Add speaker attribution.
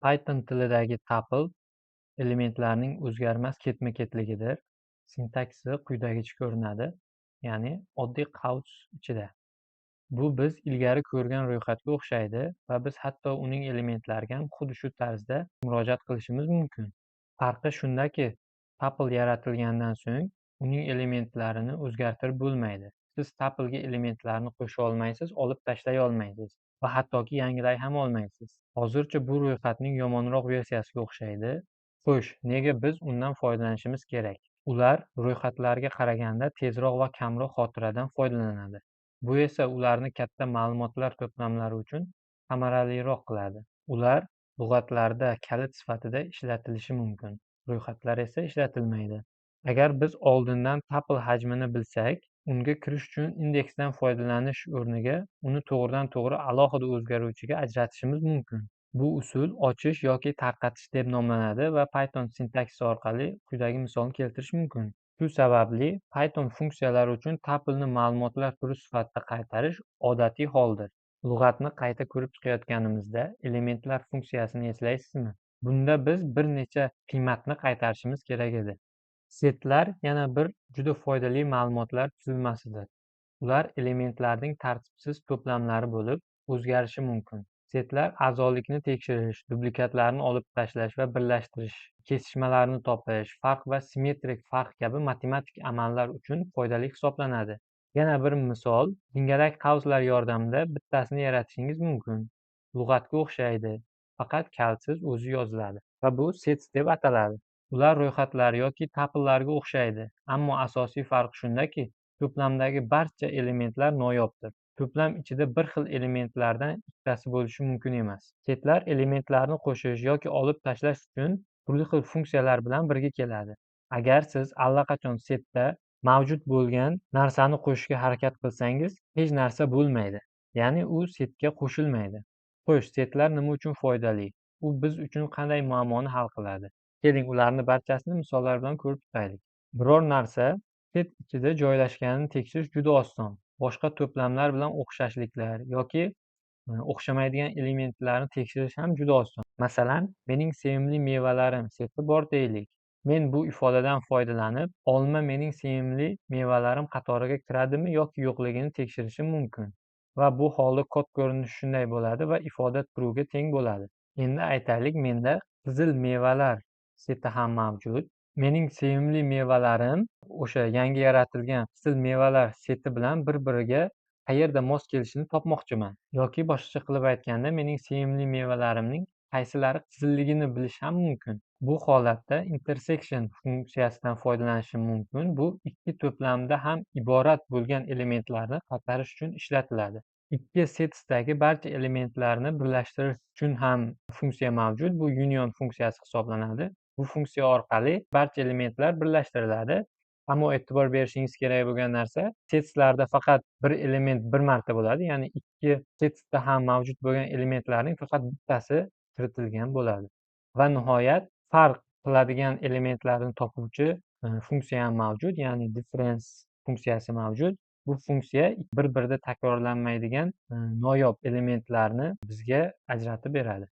Speaker 1: Python tilidagi tuple elementlarning o'zgarmas ketma-ketligidir. Sintaksi quyidagicha ko'rinadi, ya'ni oddiy qaus ichida. Bu biz ilgari ko'rgan ro'yxatga o'xshaydi va biz hatto uning elementlariga ham xuddi shu tarzda murojaat qilishimiz mumkin. Farqi shundaki, tuple yaratilgandan so'ng uning elementlarini o'zgartirib bo'lmaydi. Siz tuplega elementlarni qo'sha olmaysiz, olib tashlay olmaysiz va hattoki yangilay ham olmaysiz. Hozircha bu ro'yxatning yomonroq versiyasiga o'xshaydi. Xo'sh, nega biz undan foydalanishimiz kerak? Ular ro'yxatlarga qaraganda tezroq va kamroq xotiradan foydalanadi. Bu esa ularni katta ma'lumotlar to'plamlari uchun samaraliroq qiladi. Ular lug'atlarda kalit sifatida ishlatilishi mumkin, ro'yxatlar esa ishlatilmaydi. Agar biz oldindan tuple hajmini bilsak, unga kirish uchun indeksdan foydalanish o'rniga uni to'g'ridan-to'g'ri alohida o'zgaruvchiga ajratishimiz mumkin. Bu usul ochish yoki tarqatish deb nomlanadi va Python sintaksisi orqali quyidagi misolni keltirish mumkin. Shu sababli Python funksiyalari uchun tupleni ma'lumotlar turi sifatida qaytarish odatiy holdir. Lug'atni qayta ko'rib chiqayotganimizda elementlar funksiyasini eslaysizmi? Bunda biz bir necha qiymatni qaytarishimiz kerak edi. Setlar yana bir juda foydali ma'lumotlar tuzilmasidir. Ular elementlarning tartibsiz to'plamlari bo'lib, o'zgarishi mumkin. Setlar a'zolikni tekshirish, dublikatlarni olib tashlash va birlashtirish, kesishmalarni topish, farq va simmetrik farq kabi matematik amallar uchun foydali hisoblanadi. Yana bir misol, jingalak qauslar yordamida bittasini yaratishingiz mumkin. Lug'atga o'xshaydi, faqat kalitsiz o'zi yoziladi va bu sets deb ataladi. Ular ro'yxatlar yoki tuplelarga o'xshaydi, ammo asosiy farq shundaki, to'plamdagi barcha elementlar noyobdir. To'plam ichida bir xil elementlardan ikkitasi bo'lishi mumkin emas. Setlar elementlarni qo'shish yoki olib tashlash uchun turli xil funksiyalar bilan birga keladi. Agar siz allaqachon setda mavjud bo'lgan narsani qo'shishga harakat qilsangiz, hech narsa bo'lmaydi, ya'ni u setga qo'shilmaydi. Xo'sh, setlar nima uchun foydali? U biz uchun qanday muammoni hal qiladi? Keling, ularni barchasini misollar bilan ko'rib chiqaylik. Biror narsa set ichida joylashganini tekshirish juda oson. Boshqa to'plamlar bilan o'xshashliklar yoki o'xshamaydigan elementlarni tekshirish ham juda oson. Masalan, mening sevimli mevalarim seti bor deylik. Men bu ifodadan foydalanib, olma mening sevimli mevalarim qatoriga kiradimi yoki yo'qligini tekshirishim mumkin. Va bu holda kod ko'rinishi shunday bo'ladi va ifoda true'ga teng bo'ladi. Endi aytaylik, menda qizil mevalar seti ham mavjud. Mening sevimli mevalarim o'sha yangi yaratilgan qizil mevalar seti bilan bir-biriga qayerda mos kelishini topmoqchiman. Yoki boshqacha qilib aytganda, mening sevimli mevalarimning qaysilari qizilligini bilish ham mumkin. Bu holatda intersection funksiyasidan foydalanishim mumkin. Bu ikki to'plamda ham iborat bo'lgan elementlarni qaytarish uchun ishlatiladi. Ikki setdagi barcha elementlarni birlashtirish uchun ham funksiya mavjud. Bu union funksiyasi hisoblanadi. Bu funksiya orqali barcha elementlar birlashtiriladi. Ammo e'tibor berishingiz kerak bo'lgan narsa, setslarda faqat bir element bir marta bo'ladi, ya'ni ikki setsda ham mavjud bo'lgan elementlarning faqat bittasi kiritilgan bo'ladi. Va nihoyat, farq qiladigan elementlarni topuvchi funksiya ham mavjud, ya'ni difference funksiyasi mavjud. Bu funksiya bir-birida takrorlanmaydigan noyob elementlarni bizga ajratib beradi.